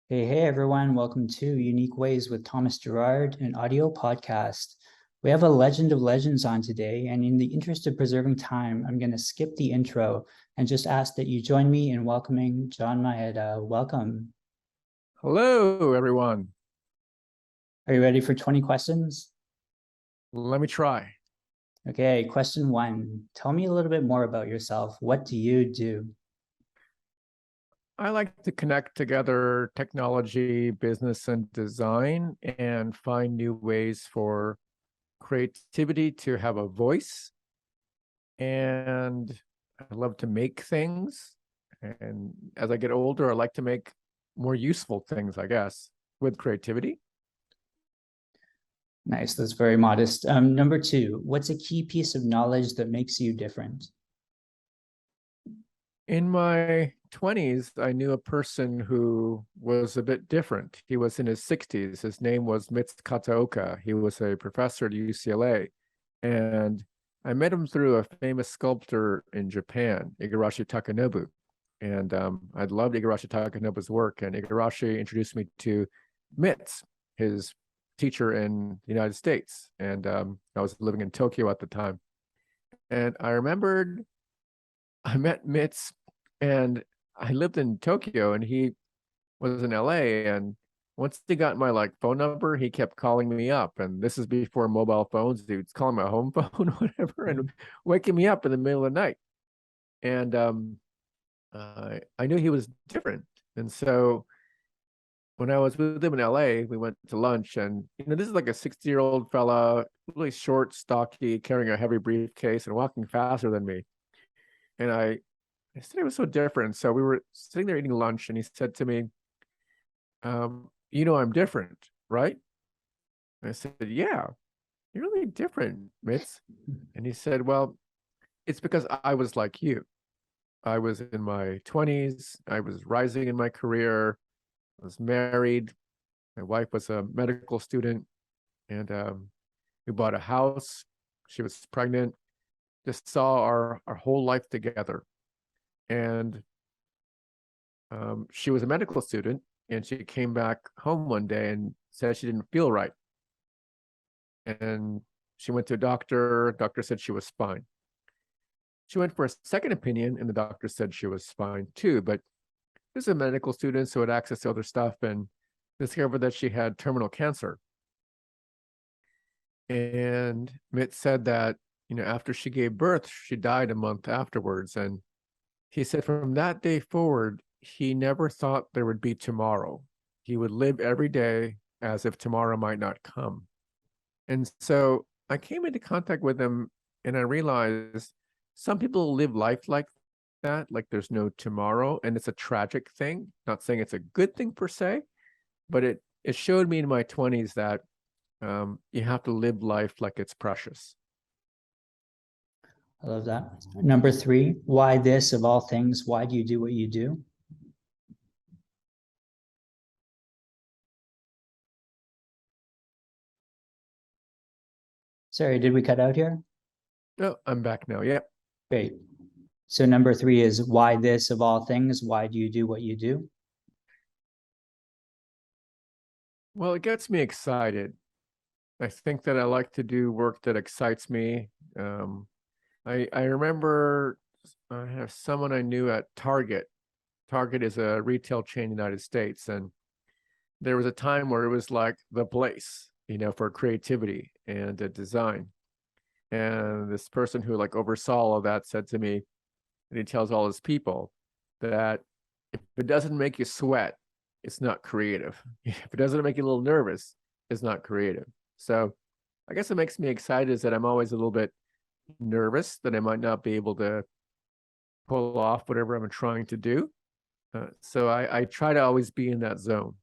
Hey, everyone. Welcome to Unique Ways with Thomas Gerard, an audio podcast. We have a legend of legends on today, and in the interest of preserving time, I'm going to skip the intro and just ask that you join me in welcoming John Maeda. Welcome. Hello, everyone. Are you ready for 20 questions? Let me try. Okay, question one. Tell me a little bit more about yourself. What do you do? I like to connect together technology, business, and design and find new ways for creativity to have a voice. And I love to make things. And as I get older, I like to make more useful things, I guess, with creativity. Nice, that's very modest. Number two, what's a key piece of knowledge that makes you different? In my 20s, I knew a person who was a bit different. He was in his 60s. His name was Mitz Kataoka. He was a professor at UCLA. And I met him through a famous sculptor in Japan, Igarashi Takanobu. And I'd loved Igarashi Takanobu's work. And Igarashi introduced me to Mitz, his teacher in the United States. And I was living in Tokyo at the time. And I remembered I met Mitz and I lived in Tokyo and he was in LA. And once he got my phone number, he kept calling me up. And this is before mobile phones. He was calling my home phone, whatever, and waking me up in the middle of the night. And I knew he was different. And so when I was with him in LA, we went to lunch. And, this is like a 60-year-old fella, really short, stocky, carrying a heavy briefcase and walking faster than me. And I said it was so different. So we were sitting there eating lunch, and he said to me, I'm different, right? And I said, yeah, you're really different, Mitz. And he said, well, it's because I was like you. I was in my 20s. I was rising in my career. I was married. My wife was a medical student. And we bought a house. She was pregnant. Just saw our whole life together. And she was a medical student, and she came back home one day and said she didn't feel right. And she went to a doctor. Doctor said she was fine. She went for a second opinion, and the doctor said she was fine too. But this is a medical student, so had access to other stuff, and discovered that she had terminal cancer. And Mitt said that, after she gave birth, she died a month afterwards. And he said from that day forward, he never thought there would be tomorrow. He would live every day as if tomorrow might not come. And so I came into contact with him, and I realized some people live life like that, like there's no tomorrow, and it's a tragic thing. Not saying it's a good thing per se, but it showed me in my 20s that you have to live life like it's precious. I love that. Number three, why this of all things? Why do you do what you do? Sorry, did we cut out here? Oh, I'm back now. Yeah. Great. So number three is why this of all things? Why do you do what you do? Well, it gets me excited. I think that I like to do work that excites me. I remember I have someone I knew at Target. Target is a retail chain in the United States, and there was a time where it was like the place, for creativity and design. And this person who oversaw all of that said to me, and he tells all his people that if it doesn't make you sweat, it's not creative. If it doesn't make you a little nervous, it's not creative. So I guess what makes me excited is that I'm always a little bit nervous that I might not be able to pull off whatever I'm trying to do. So I try to always be in that zone.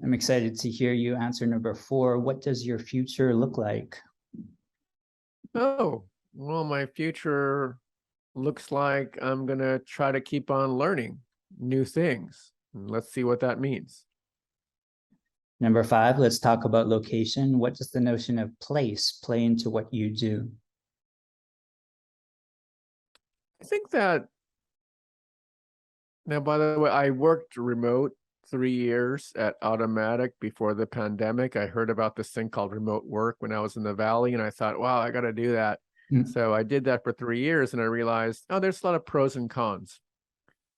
I'm excited to hear you answer number four. What does your future look like? Oh, well, my future looks like I'm going to try to keep on learning new things. Let's see what that means. Number five, let's talk about location. What does the notion of place play into what you do? I think that Now, by the way, I worked remote 3 years at Automatic before the pandemic. I heard about this thing called remote work when I was in the Valley, and I thought, wow, I got to do that. Mm. So I did that for 3 years, and I realized, oh, there's a lot of pros and cons.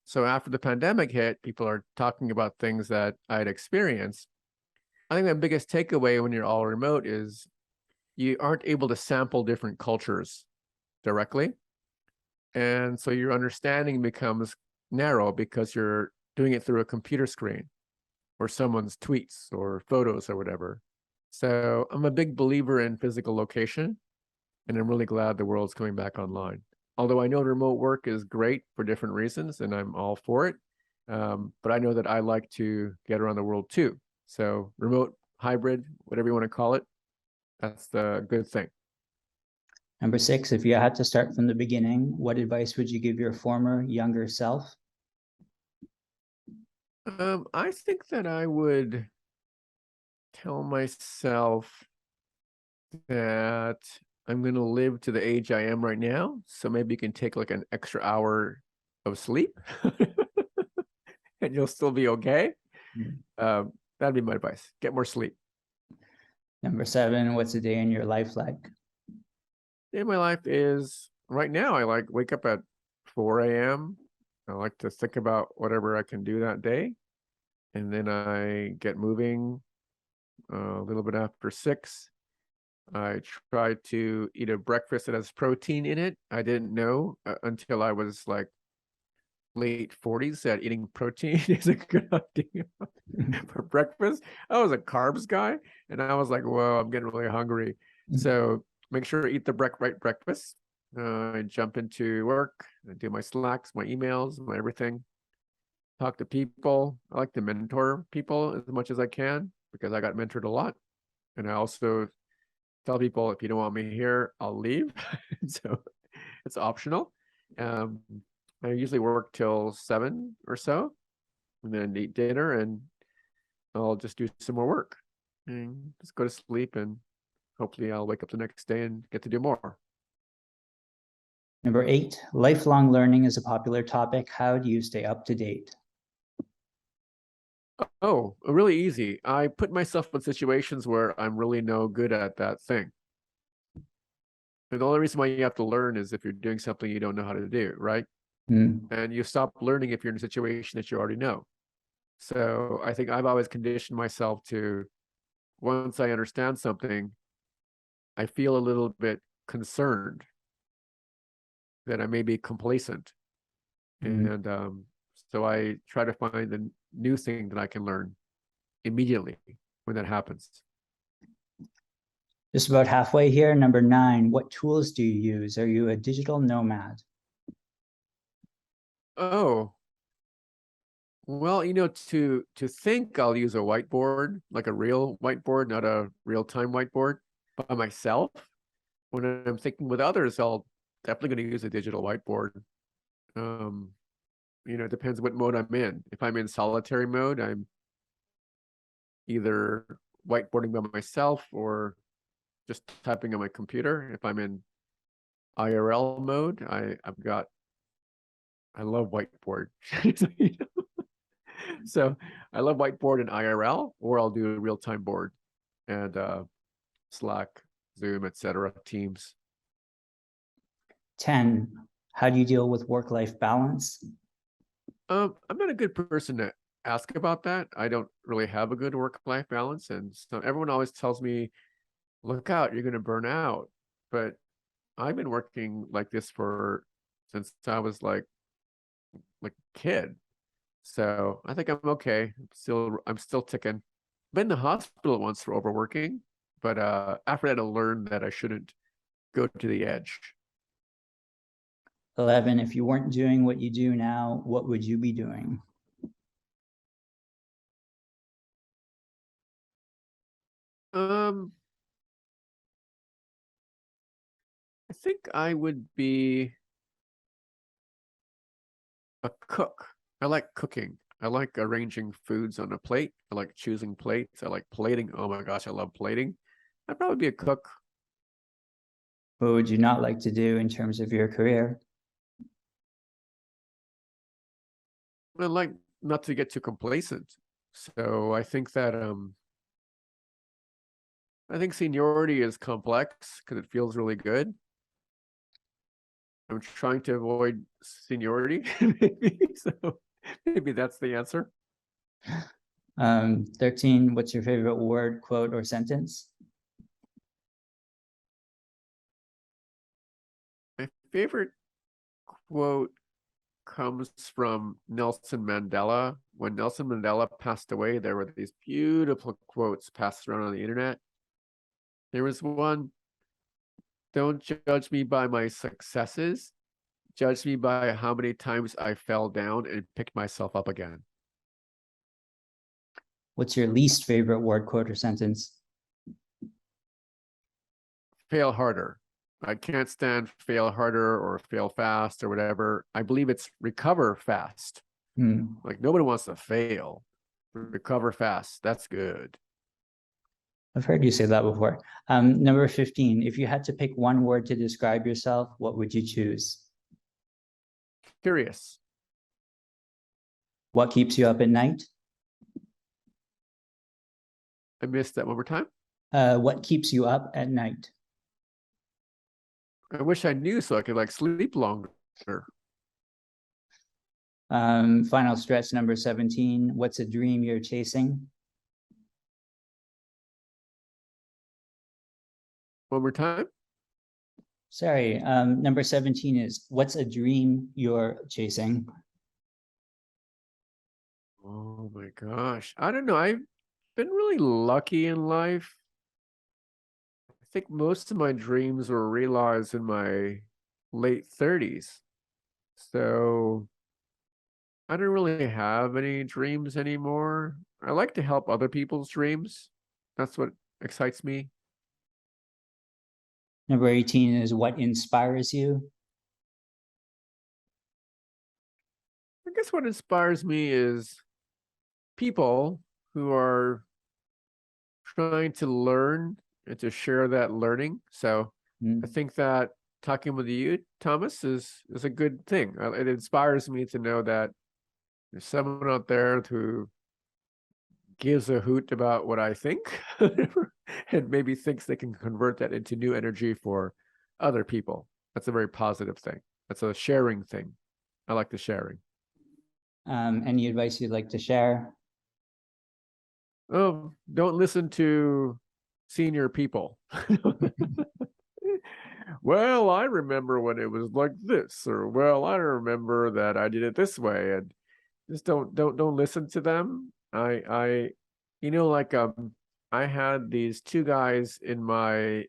So after the pandemic hit, people are talking about things that I had experienced. I think the biggest takeaway when you're all remote is you aren't able to sample different cultures directly. And so your understanding becomes narrow because you're doing it through a computer screen or someone's tweets or photos or whatever. So I'm a big believer in physical location, and I'm really glad the world's coming back online. Although I know remote work is great for different reasons, and I'm all for it. But I know that I like to get around the world too. So remote, hybrid, whatever you want to call it, that's the good thing. Number 6, if you had to start from the beginning, what advice would you give your former younger self? I think that I would tell myself that I'm going to live to the age I am right now. So maybe you can take like an extra hour of sleep and you'll still be okay. That'd be my advice. Get more sleep. Number 7, what's a day in your life like? Day of my life is right now, I like wake up at 4 a.m. I like to think about whatever I can do that day. And then I get moving a little bit after 6. I try to eat a breakfast that has protein in it. I didn't know until I was like late 40s that eating protein is a good idea for breakfast. I was a carbs guy, and I was like, whoa, I'm getting really hungry. So make sure to eat the right breakfast. I jump into work, I do my Slacks, my emails, my everything. Talk to people. I like to mentor people as much as I can because I got mentored a lot. And I also tell people if you don't want me here, I'll leave. So it's optional. Um, I usually work till 7 or so, and then eat dinner, and I'll just do some more work and just go to sleep. And hopefully, I'll wake up the next day and get to do more. Number 8, lifelong learning is a popular topic. How do you stay up to date? Oh, really easy. I put myself in situations where I'm really no good at that thing. And the only reason why you have to learn is if you're doing something you don't know how to do, right? Mm. And you stop learning if you're in a situation that you already know. So I think I've always conditioned myself to, once I understand something, I feel a little bit concerned that I may be complacent. Mm. And so I try to find the new thing that I can learn immediately when that happens. Just about halfway here. Number 9, what tools do you use? Are you a digital nomad? Oh, well, to think I'll use a whiteboard, like a real whiteboard, not a real-time whiteboard by myself. When I'm thinking with others, I'll definitely going to use a digital whiteboard. It depends what mode I'm in. If I'm in solitary mode, I'm either whiteboarding by myself or just typing on my computer. If I'm in IRL mode, I love whiteboard. So I love whiteboard in IRL, or I'll do a real-time board and Slack, Zoom, etc., Teams. 10, how do you deal with work-life balance? I'm not a good person to ask about that. I don't really have a good work-life balance, and so everyone always tells me, "Look out, you're going to burn out." But I've been working like this since I was like a kid, so I think I'm okay. I'm still ticking. Been in the hospital once for overworking, but after that, I learned that I shouldn't go to the edge. 11, if you weren't doing what you do now, what would you be doing? Um, I think I would be a cook. I like cooking. I like arranging foods on a plate. I like choosing plates. I like plating. Oh my gosh, I love plating. I'd probably be a cook. What would you not like to do in terms of your career? I like not to get too complacent. So I think seniority is complex because it feels really good. I'm trying to avoid seniority, maybe. So maybe that's the answer. 13, what's your favorite word, quote, or sentence? My favorite quote comes from Nelson Mandela. When Nelson Mandela passed away, there were these beautiful quotes passed around on the internet. There was one, don't judge me by my successes, judge me by how many times I fell down and picked myself up again. What's your least favorite word, quote, or sentence? Fail harder. I can't stand fail harder or fail fast or whatever. I believe it's recover fast. Like nobody wants to fail. Recover fast. That's good. I've heard you say that before. Number 15, if you had to pick one word to describe yourself, what would you choose? Curious. What keeps you up at night? I missed that one more time. What keeps you up at night? I wish I knew so I could like sleep longer. Final stretch, number 17, what's a dream you're chasing? One more time. Sorry, number 17 is what's a dream you're chasing? Oh my gosh. I don't know. I've been really lucky in life. I think most of my dreams were realized in my late 30s. So I don't really have any dreams anymore. I like to help other people's dreams. That's what excites me. Number 18 is what inspires you? I guess what inspires me is people who are trying to learn and to share that learning. So I think that talking with you, Thomas, is a good thing. It inspires me to know that there's someone out there who gives a hoot about what I think and maybe thinks they can convert that into new energy for other people. That's a very positive thing. That's a sharing thing. I like the sharing. Any advice you'd like to share? Oh, don't listen to senior people. Well, I remember when it was like this, or well, I remember that I did it this way, and just don't listen to them. You know, like I had these two guys in my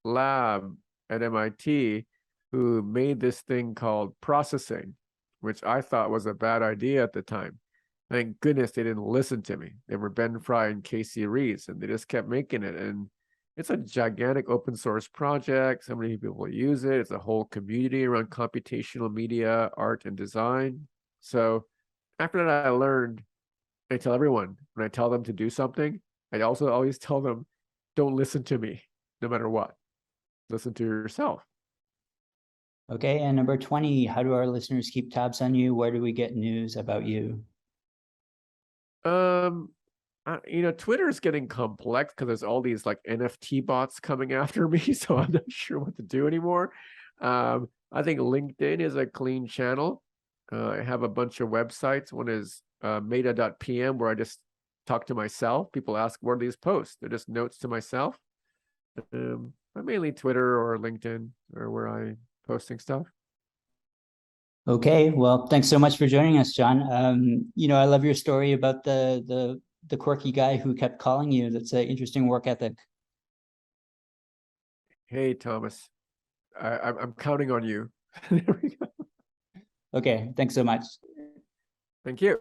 lab at MIT who made this thing called processing, which I thought was a bad idea at the time. Thank goodness they didn't listen to me. They were Ben Fry and Casey Rees, and they just kept making it. And it's a gigantic open source project. So many people use it. It's a whole community around computational media, art, and design. So after that, I learned, I tell everyone when I tell them to do something, I also always tell them, don't listen to me, no matter what. Listen to yourself. Okay, and number 20, how do our listeners keep tabs on you? Where do we get news about you? You know, Twitter is getting complex because there's all these like NFT bots coming after me, so I'm not sure what to do anymore. I think LinkedIn is a clean channel. I have a bunch of websites. One is Maeda.pm, where I just talk to myself. People ask, what are these posts? They're just notes to myself. But mainly Twitter or LinkedIn or where I'm posting stuff. Okay, well, thanks so much for joining us, John. I love your story about the quirky guy who kept calling you. That's an interesting work ethic. Hey, Thomas, I'm counting on you. There we go. Okay, thanks so much. Thank you.